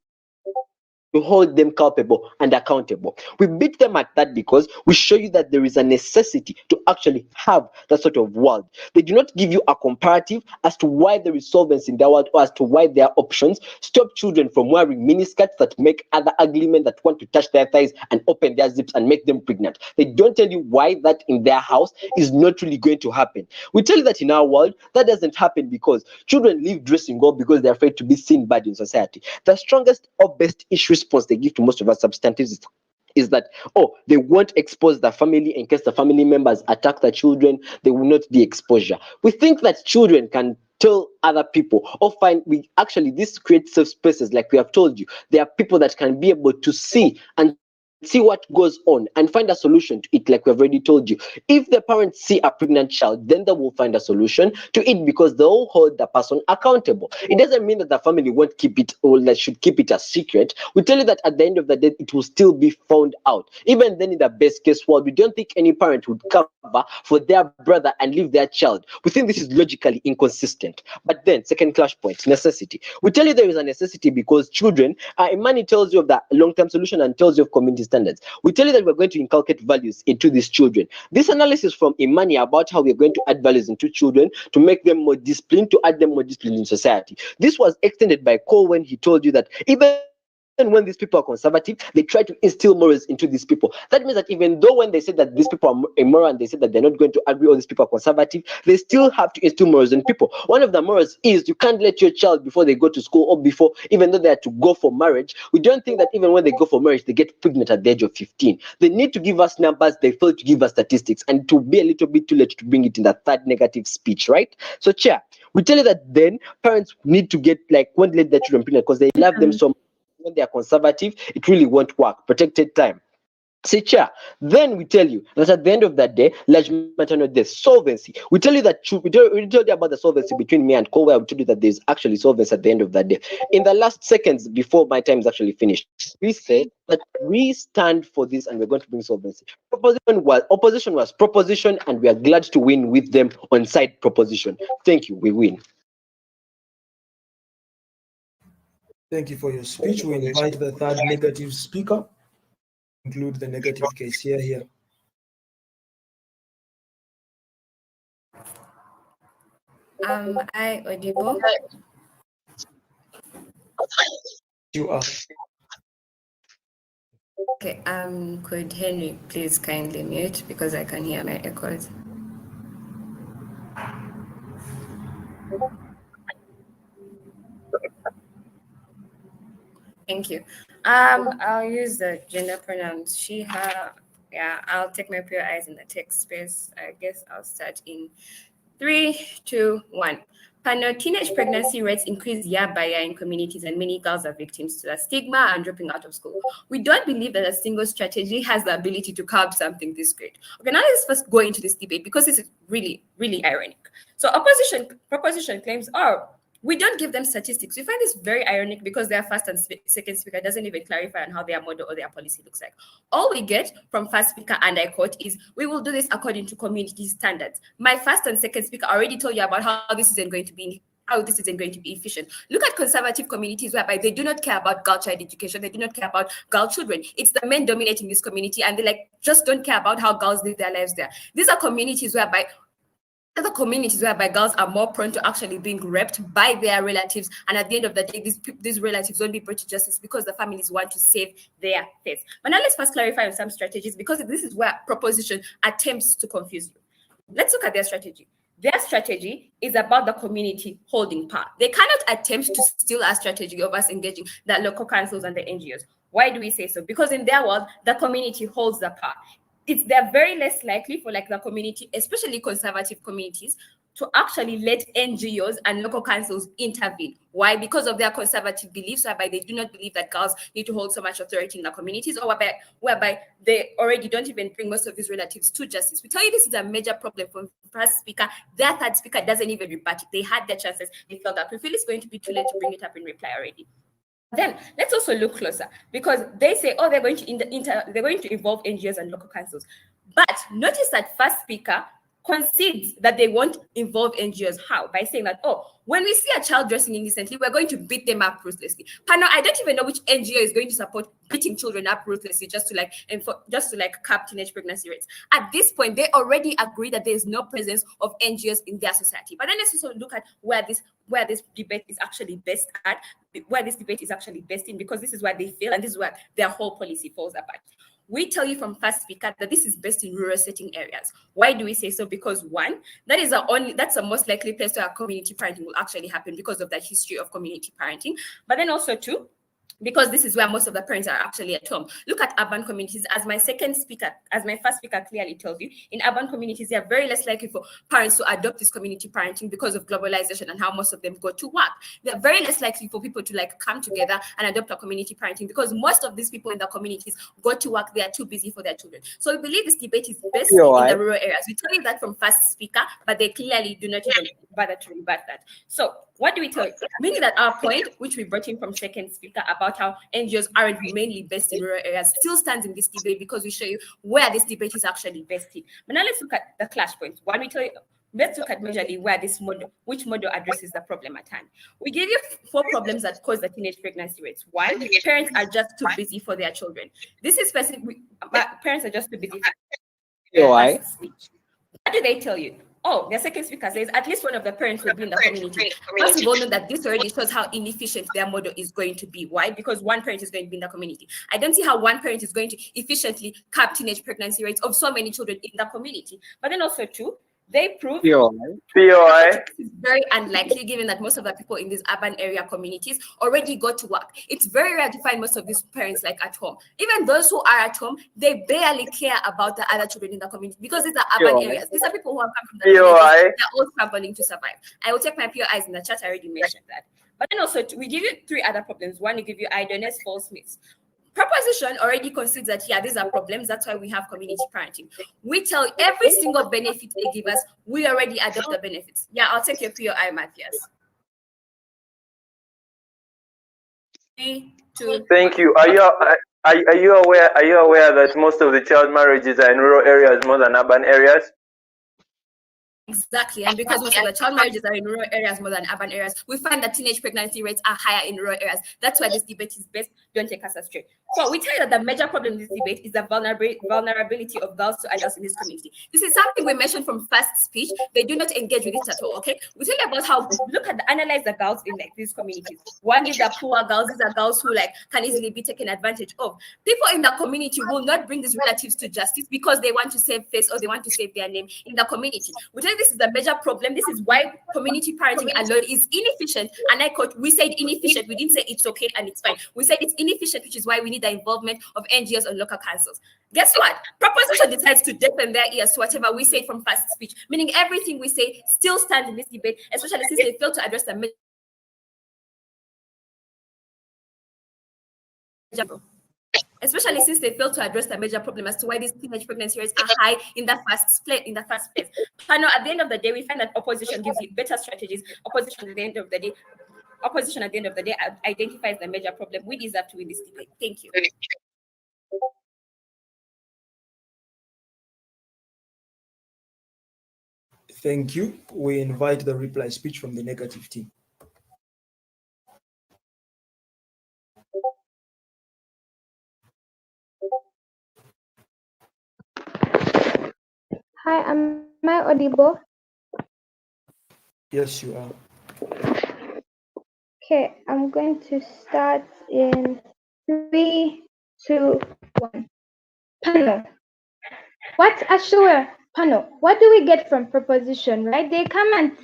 hold them culpable and accountable. We beat them at that because we show you that there is a necessity to actually have that sort of world. They do not give you a comparative as to why there is solvency in their world or as to why there are options. Stop children from wearing miniskirts that make other ugly men that want to touch their thighs and open their zips and make them pregnant. They don't tell you why that in their house is not really going to happen. We tell you that in our world, that doesn't happen because children leave dressing up because they're afraid to be seen bad in society. The strongest or best ish response they give to most of our substantives is that, oh, they won't expose the family in case the family members attack the children. There will not be exposure. We think that children can tell other people or find, we actually, this creates safe spaces. Like we have told you, there are people that can be able to see and see what goes on and find a solution to it. Like we have already told you, if the parents see a pregnant child, then they will find a solution to it because they'll hold the person accountable. It doesn't mean that the family won't keep it or that should keep it a secret. We tell you that at the end of the day, it will still be found out. Even then, in the best case world, we don't think any parent would cover for their brother and leave their child. We think this is logically inconsistent. But then, second clash point, necessity. We tell you there is a necessity because children, Imani tells you of the long-term solution and tells you of community standards. We tell you that we're going to inculcate values into these children. This analysis from Imani about how we're going to add values into children to make them more disciplined, to add them more discipline in society. This was extended by Cole when he told you that even when these people are conservative, they try to instill morals into these people. That means that even though when they say that these people are immoral and they say that they're not going to agree all these people are conservative, they still have to instill morals in people. One of the morals is you can't let your child before they go to school or before, even though they are to go for marriage. We don't think that even when they go for marriage, they get pregnant at the age of 15. They need to give us numbers, they fail to give us statistics, and to be a little bit too late to bring it in the third negative speech, right? So, Chair, we tell you that then parents need to get like won't let their children pregnant because they love them so much. When they are conservative, it really won't work. Protected time. See, Chair, then we tell you that at the end of that day, large matter not the solvency. We tell you that we told you about the solvency between me and Cole, where we told you that there's actually solvency at the end of that day. In the last seconds before my time is actually finished, we say that we stand for this and we're going to bring solvency. Opposition was proposition, and we are glad to win with them on side proposition. Thank you. We win. Thank you for your speech. We invite the third negative speaker. Include the negative case here. I audible? You are. Okay, could Henry please kindly mute because I can hear my echoes. Thank you. I'll use the gender pronouns she, her. Yeah, I'll take my pure eyes in the text space. I guess I'll start in 3, 2, 1. Panel teenage pregnancy rates increase year by year in communities, and many girls are victims to the stigma and dropping out of school. We don't believe that a single strategy has the ability to curb something this great. Okay, now let's first go into this debate because this is really, really ironic. So proposition claims, oh, we don't give them statistics. We find this very ironic because their first and second speaker doesn't even clarify on how their model or their policy looks like. All we get from first speaker, and I quote, is we will do this according to community standards. My first and second speaker already told you about how this isn't going to be efficient. Look at conservative communities whereby they do not care about girl child education, they do not care about girl children. It's the men dominating this community, and they just don't care about how girls live their lives there. These are communities whereby girls are more prone to actually being raped by their relatives, and at the end of the day, these relatives won't be brought to justice because the families want to save their face. But now let's first clarify on some strategies, because this is where proposition attempts to confuse you. Let's look at their strategy. Their strategy is about the community holding power. They cannot attempt to steal our strategy of us engaging the local councils and the NGOs. Why do we say so? Because in their world, the community holds the power. They're very less likely for the community, especially conservative communities, to actually let NGOs and local councils intervene. Why? Because of their conservative beliefs, whereby they do not believe that girls need to hold so much authority in the communities, or whereby they already don't even bring most of these relatives to justice. We tell you this is a major problem for first speaker. Their third speaker doesn't even rebut it. They had their chances. They felt that we feel it's going to be too late to bring it up in reply already. Then let's also look closer, because they say, oh, they're going to involve NGOs and local councils. But notice that first speaker concedes that they won't involve NGOs. How? By saying that, oh, when we see a child dressing indecently, we're going to beat them up ruthlessly. Pano, I don't even know which NGO is going to support beating children up ruthlessly just to cap teenage pregnancy rates. At this point, they already agree that there is no presence of NGOs in their society. But then let's also look at where this debate is actually best at, where this debate is actually best in, because this is where they fail and this is where their whole policy falls apart. We tell you from first speaker that this is best in rural setting areas. Why do we say so? Because one, that's the most likely place where community parenting will actually happen because of the history of community parenting. But then also two, because this is where most of the parents are actually at home. Look at urban communities. As my first speaker clearly tells you, in urban communities, they are very less likely for parents to adopt this community parenting because of globalization and how most of them go to work. They're very less likely for people to come together and adopt a community parenting because most of these people in the communities go to work. They are too busy for their children. So we believe this debate is best in the rural areas. We tell you that from first speaker, but they clearly do not even bother to rebut that. So what do we tell you? Meaning that our point, which we brought in from second speaker about how NGOs aren't mainly best in rural areas, still stands in this debate because we show you where this debate is actually best in. But now let's look at the clash points. One, we tell you, let's look at majorly where which model addresses the problem at hand. We give you 4 problems that cause the teenage pregnancy rates. One, parents are just too busy for their children. This is specific. Parents are just too busy for their speech. What do they tell you? Oh, the second speaker says at least one of the parents will be in the community. First of all, know that this already shows how inefficient their model is going to be. Why? Because one parent is going to be in the community. I don't see how one parent is going to efficiently cap teenage pregnancy rates of so many children in the community. But then also two, they prove POI. is very unlikely given that most of the people in these urban area communities already go to work. It's very rare to find most of these parents at home. Even those who are at home, they barely care about the other children in the community because these are urban areas. These are people who have come from the community. They're all struggling to survive. I will take my POIs in the chat. I already mentioned that. But then also, we give you 3 other problems. One, we give you idleness, false myths. Proposition already considers that, yeah, these are problems. That's why we have community parenting. We tell every single benefit they give us, we already adopt the benefits. Yeah, I'll take your POI, Matthias. 3, 2. Thank you. Are you aware that most of the child marriages are in rural areas more than urban areas? Exactly, and because most of the child marriages are in rural areas more than urban areas, we find that teenage pregnancy rates are higher in rural areas. That's why this debate is best. Don't take us astray. So we tell you that the major problem in this debate is the vulnerability of girls to adults in this community. This is something we mentioned from first speech. They do not engage with it at all. Okay, we tell you about how analyze the girls in these communities. One is the poor girls. These are girls who can easily be taken advantage of. People in the community will not bring these relatives to justice because they want to save face or they want to save their name in the community. We tell you this is the major problem. This is why community parenting alone is inefficient. And I quote, we said inefficient. We didn't say it's okay and it's fine. We said it's inefficient, which is why we need the involvement of NGOs and local councils. Guess what? Proposition decides to deafen their ears to whatever we say from first speech, meaning everything we say still stands in this debate, especially since they fail to address the major. Especially since they failed to address the major problem as to why these teenage pregnancy rates are high in the first place. Pano, at the end of the day, we find that opposition gives you better strategies. Opposition at the end of the day identifies the major problem. We deserve to win this debate. Thank you. Thank you. We invite the reply speech from the negative team. Hi, am I audible? Yes, you are. Okay, I'm going to start in 3, 2, 1. Panel. What assure panel? What do we get from proposition? Right? They come and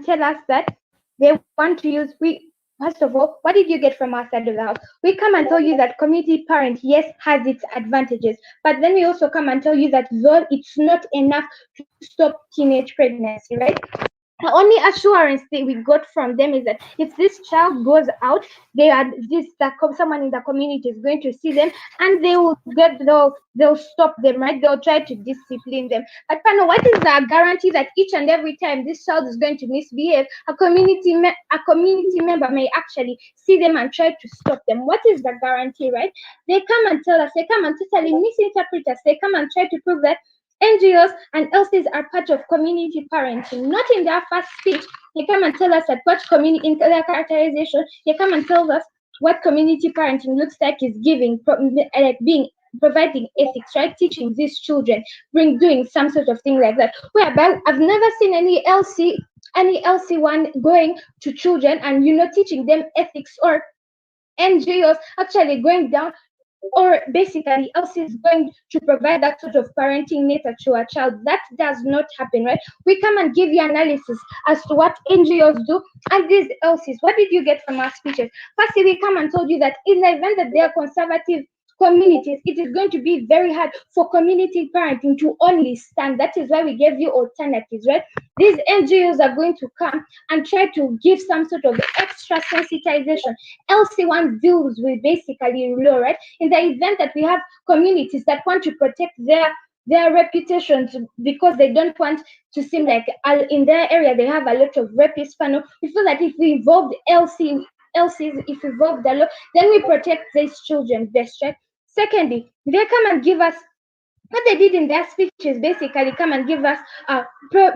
tell us that they want to use. First of all, what did you get from our side of the house? We come and tell you that community parent, yes, has its advantages, but then we also come and tell you that though it's not enough to stop teenage pregnancy, right? the only assurance that we got from them is that if this child goes out, they are this that someone in the community is going to see them, and they'll stop them, right? They'll try to discipline them. But Pano, what is the guarantee that each and every time this child is going to misbehave, a community member may actually see them and try to stop them? What is the guarantee, right? They come and tell us, they come and totally misinterpret us, they come and try to prove that NGOs and LCs are part of community parenting. Not in their first speech, they come and tell us that what community in their characterization, they come and tell us what community parenting looks like is giving, like being providing ethics, right? Teaching these children, doing some sort of thing like that. Whereby I've never seen any LC one going to children and teaching them ethics, or NGOs actually going down, or basically else is going to provide that sort of parenting nature to a child. That does not happen, right? We come and give you analysis as to what NGOs do, and these else's. What did you get from our speeches? Firstly, we come and told you that in the event that they are conservative communities, it is going to be very hard for community parenting to only stand. That is why we gave you alternatives, right? These NGOs are going to come and try to give some sort of extra sensitization. LC1 deals with basically law, right? In the event that we have communities that want to protect their reputations because they don't want to seem like in their area they have a lot of rapists panel, we feel that if we involved LCs, if we involve the law, then we protect these children best, right? Secondly, they come and give us what they did in their speeches, basically come and give us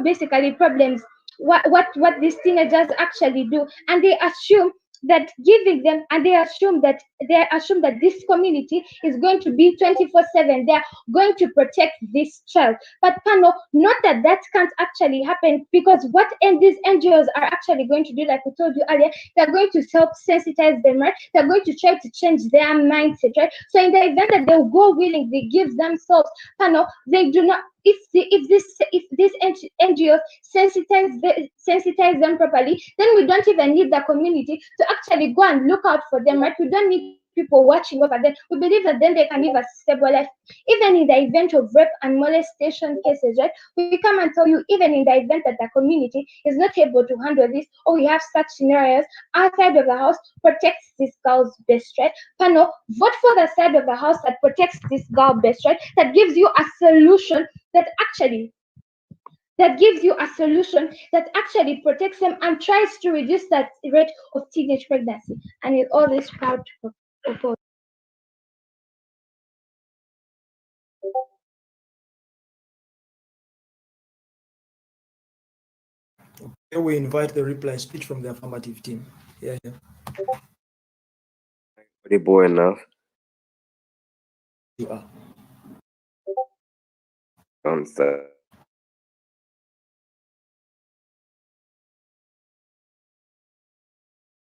basically problems, what these teenagers actually do, and they assume that giving them, and they assume that this community is going to be 24/7, they're going to protect this child. But Pano, not that that can't actually happen, because what these NGOs are actually going to do, like we told you earlier, they're going to self sensitize them, right? They're going to try to change their mindset, right? So in the event that they'll go willingly give themselves, Pano, they do not, if these NGOs sensitize them properly, then we don't even need the community to actually go and look out for them, right? We don't need people watching over them. We believe that then they can live a stable life. Even in the event of rape and molestation cases, right? We come and tell you, even in the event that the community is not able to handle this, or we have such scenarios, our side of the house protects this girl's best, right? Pano, vote for the side of the house that protects this girl best, right? That gives you a solution that actually protects them and tries to reduce that rate of teenage pregnancy. And with all this proud proposal. Here we invite the reply speech from the affirmative team. Yeah. Audible enough? You are.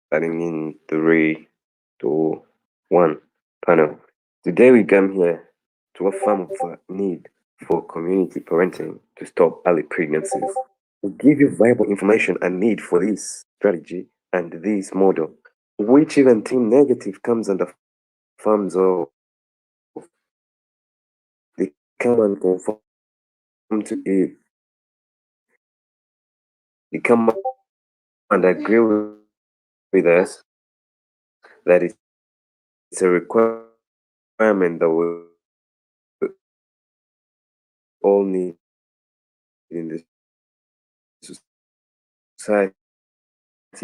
Starting in 3, 2, 1. Panel. Today we come here to affirm the need for community parenting to stop early pregnancies. We give you viable information and need for this strategy and this model, which even Team Negative comes under farms of. They come and conform to it. They come and agree with us that it's a requirement that we all need in the society,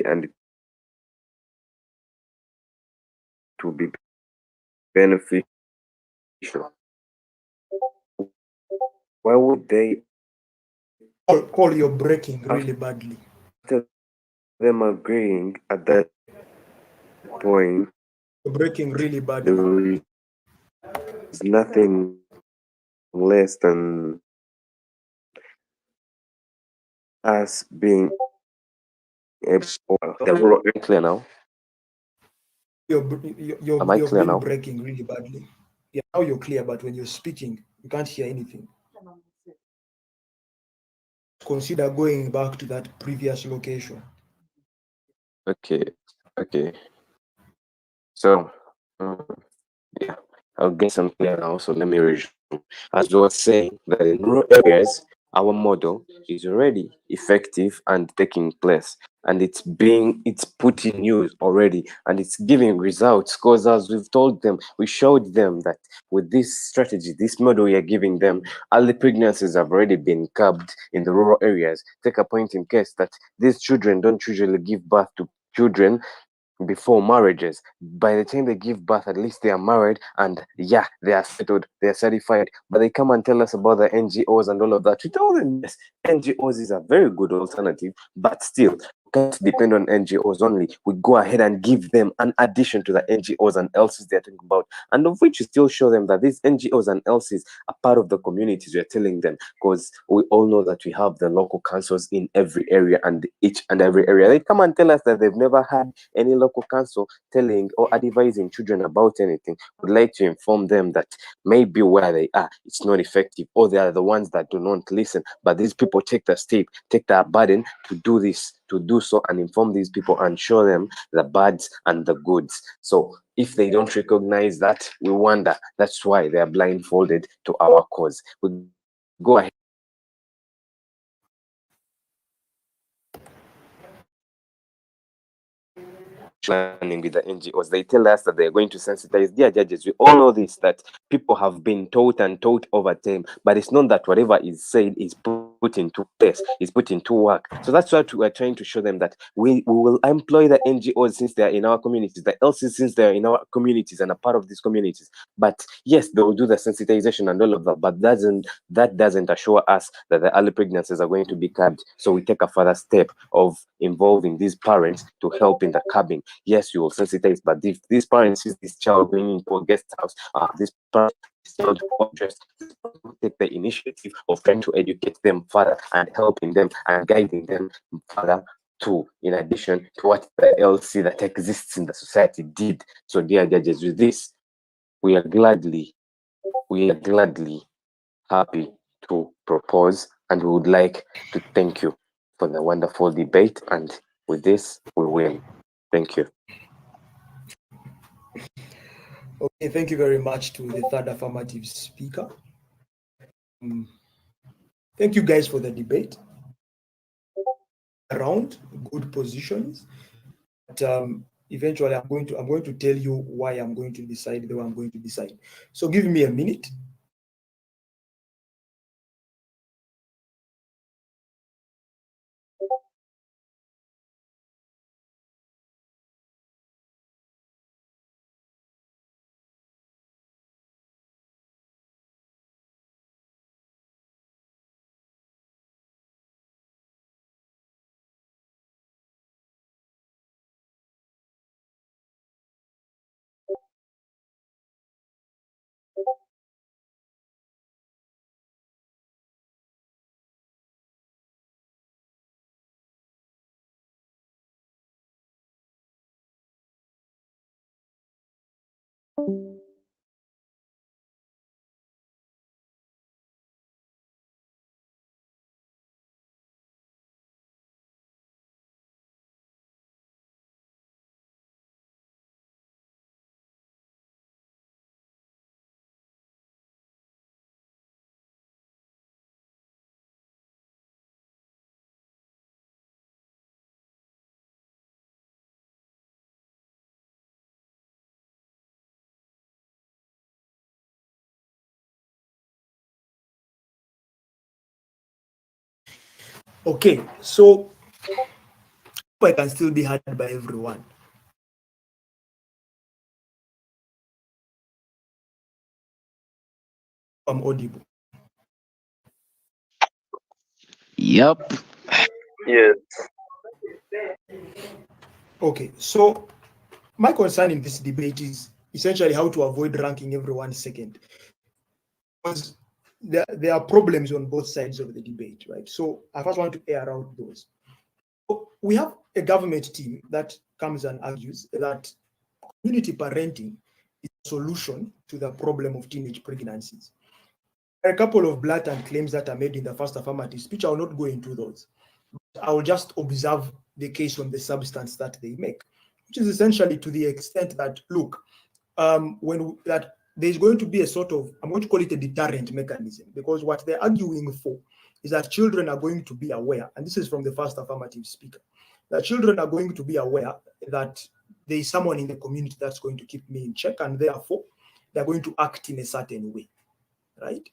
and it will be beneficial. Why would they Call you're breaking really badly. after them agreeing at that point? You're breaking really badly. There is nothing less than us being able. Clear now? You're Am I clear really now? breaking really badly. Yeah, now you're clear, but when you're speaking, you can't hear anything. Consider going back to that previous location. Okay. So, yeah, I'll get some clear now. So let me resume. As I was saying, that in rural areas, our model is already effective and taking place, and it's put in use already, and it's giving results, because as we've told them, we showed them that with this strategy, this model we are giving them, early pregnancies have already been curbed in the rural areas. Take a point in case that these children don't usually give birth to children before marriages. By the time they give birth, at least they are married, and yeah, they are settled, they are certified. But they come and tell us about the NGOs and all of that. We tell them, yes, NGOs is a very good alternative, but still, we can't depend on NGOs only. We go ahead and give them an addition to the NGOs and LCs they're talking about, and of which you still show them that these NGOs and LCs are part of the communities we're telling them, because we all know that we have the local councils in every area, and each and every area. They come and tell us that they've never had any local council telling or advising children about anything. Would like to inform them that maybe where they are, it's not effective, or they are the ones that do not listen. But these people take the step, take the burden to do this, to do so, and inform these people and show them the bads and the goods. So if they don't recognize that, we wonder. That's why they are blindfolded to our cause. We go ahead planning with the NGOs. They tell us that they're going to sensitize their judges. We all know this, that people have been taught and taught over time, but it's not that whatever is said is put into place, is put into work. So that's why we're trying to show them that we will employ the NGOs since they're in our communities, the LCs since they're in our communities and a part of these communities. But yes, they will do the sensitization and all of that, but that doesn't assure us that the early pregnancies are going to be curbed. So we take a further step of involving these parents to help in the curbing. Yes, you will sensitize, but if these parents see this child going into a guest house, this parent is child just take the initiative of trying to educate them further and helping them and guiding them further to, in addition to what the LC that exists in the society did. So, dear judges, with this, we are gladly happy to propose, and we would like to thank you for the wonderful debate. And with this, we win. Thank you. Okay, thank you very much to the third affirmative speaker. Thank you guys for the debate. Around good positions, but eventually I'm going to tell you why I'm going to decide the way I'm going to decide. So give me a minute. Okay, so I can still be heard by everyone. I'm audible. Yep. Yes. Okay, so my concern in this debate is essentially how to avoid ranking everyone second. Because there are problems on both sides of the debate, right? So I first want to air out those. So we have a government team that comes and argues that community parenting is a solution to the problem of teenage pregnancies. There are a couple of blatant claims that are made in the first affirmative speech. I will not go into those. I will just observe the case on the substance that they make, which is essentially to the extent that, look, that there's going to be a sort of, I'm going to call it a deterrent mechanism, because what they're arguing for is that children are going to be aware, and this is from the first affirmative speaker, that children are going to be aware that there is someone in the community that's going to keep me in check, and therefore they're going to act in a certain way, right?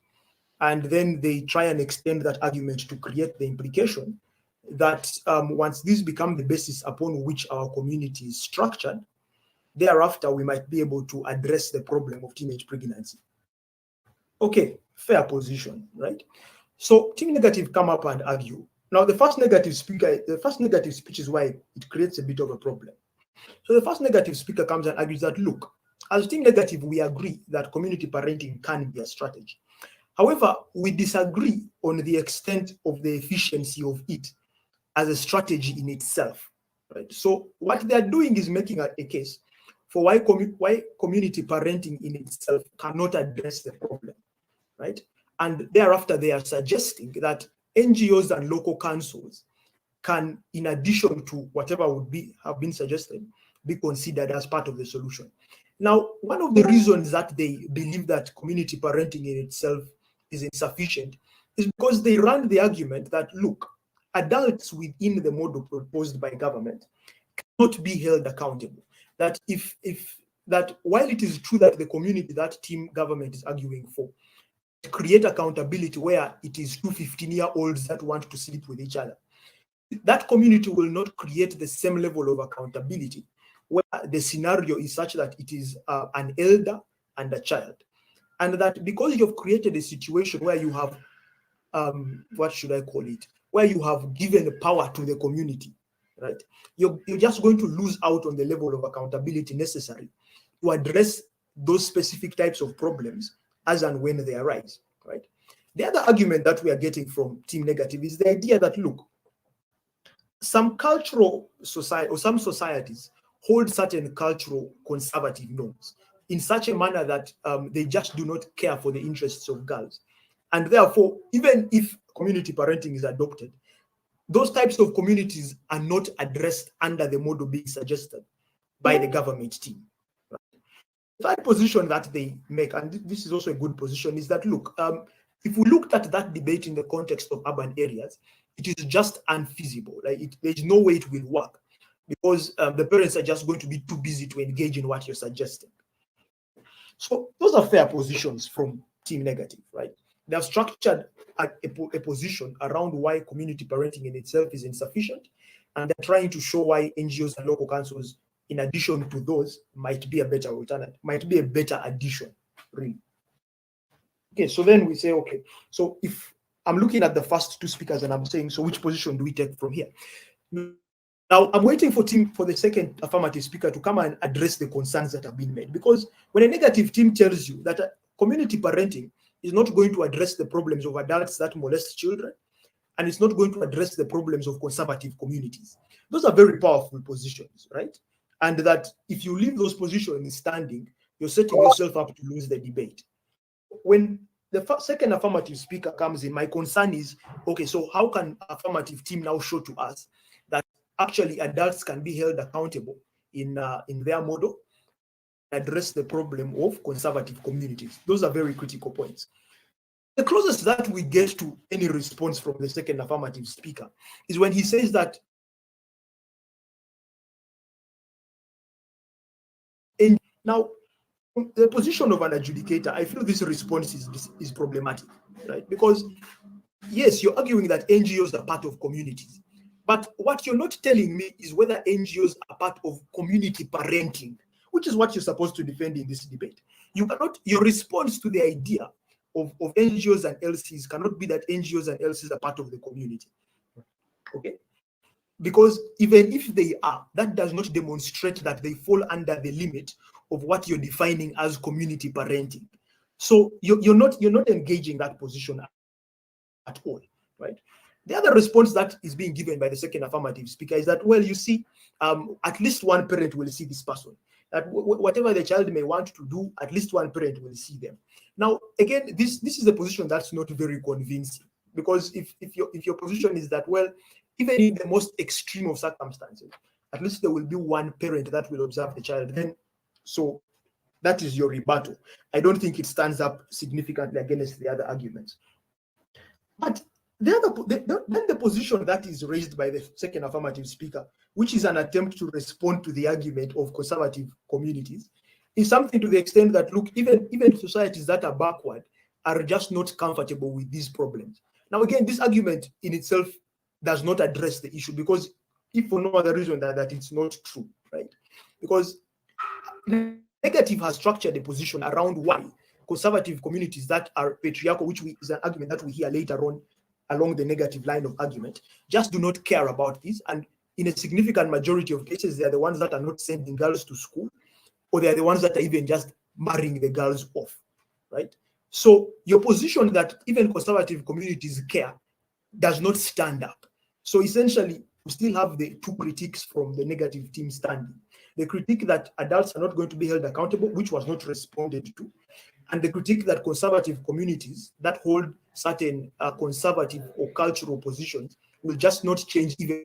And then they try and extend that argument to create the implication that once these become the basis upon which our community is structured, thereafter we might be able to address the problem of teenage pregnancy. Okay, fair position, right? So team negative come up and argue. Now the first negative speech is why it creates a bit of a problem. So the first negative speaker comes and argues that, look, as team negative, we agree that community parenting can be a strategy. However, we disagree on the extent of the efficiency of it as a strategy in itself, right? So what they're doing is making a case for why community parenting in itself cannot address the problem, right? And thereafter, they are suggesting that NGOs and local councils can, in addition to whatever would have been suggested, be considered as part of the solution. Now, one of the reasons that they believe that community parenting in itself is insufficient is because they run the argument that, look, adults within the model proposed by government cannot be held accountable. That that while it is true that the community that team government is arguing for create accountability where it is two 15-year-olds that want to sleep with each other, that community will not create the same level of accountability where the scenario is such that it is an elder and a child. And that because you have created a situation where you have, what should I call it, where you have given power to the community, right? You're just going to lose out on the level of accountability necessary to address those specific types of problems as and when they arise, right? The other argument that we are getting from team negative is the idea that, look, some cultural society or some societies hold certain cultural conservative norms in such a manner that they just do not care for the interests of girls. And therefore, even if community parenting is adopted, those types of communities are not addressed under the model being suggested by the government team. Right? The third position that they make, and this is also a good position, is that, look, if we looked at that debate in the context of urban areas, it is just unfeasible. Like there's no way it will work because the parents are just going to be too busy to engage in what you're suggesting. So those are fair positions from team negative, right? They have structured a position around why community parenting in itself is insufficient, and they're trying to show why NGOs and local councils, in addition to those, might be a better alternative, might be a better addition, really. Okay, so then we say, okay, so if I'm looking at the first two speakers and I'm saying, so which position do we take from here? Now, I'm waiting for the second affirmative speaker to come and address the concerns that have been made. Because when a negative team tells you that community parenting is not going to address the problems of adults that molest children, and it's not going to address the problems of conservative communities, those are very powerful positions, right? And that if you leave those positions standing, you're setting yourself up to lose the debate. When the second affirmative speaker comes in, my concern is, okay, so how can affirmative team now show to us that actually adults can be held accountable in their model, address the problem of conservative communities? Those are very critical points. The closest that we get to any response from the second affirmative speaker is when he says that now, from the position of an adjudicator, I feel this response is problematic, right? Because yes, you're arguing that NGOs are part of communities, but what you're not telling me is whether NGOs are part of community parenting, which is what you're supposed to defend in this debate. You cannot, your response to the idea of NGOs and LCs cannot be that NGOs and LCs are part of the community, okay? Because even if they are, that does not demonstrate that they fall under the limit of what you're defining as community parenting. So you're not engaging that position at all, right? The other response that is being given by the second affirmative speaker is that, well, you see, at least one parent will see this person. That whatever the child may want to do, at least one parent will see them. Now, again, this is a position that's not very convincing, because if your position is that, well, even in the most extreme of circumstances, at least there will be one parent that will observe the child, then so that is your rebuttal. I don't think it stands up significantly against the other arguments. But then the position that is raised by the second affirmative speaker, which is an attempt to respond to the argument of conservative communities, is something to the extent that, look, even societies that are backward are just not comfortable with these problems. Now, again, this argument in itself does not address the issue, because if for no other reason than that it's not true, right? Because negative has structured a position around why conservative communities that are patriarchal, which is an argument that we hear later on along the negative line of argument, just do not care about this. And in a significant majority of cases, they are the ones that are not sending girls to school, or they are the ones that are even just marrying the girls off, right? So your position that even conservative communities care does not stand up. So essentially, we still have the two critiques from the negative team standing. The critique that adults are not going to be held accountable, which was not responded to, and the critique that conservative communities that hold certain conservative or cultural positions will just not change even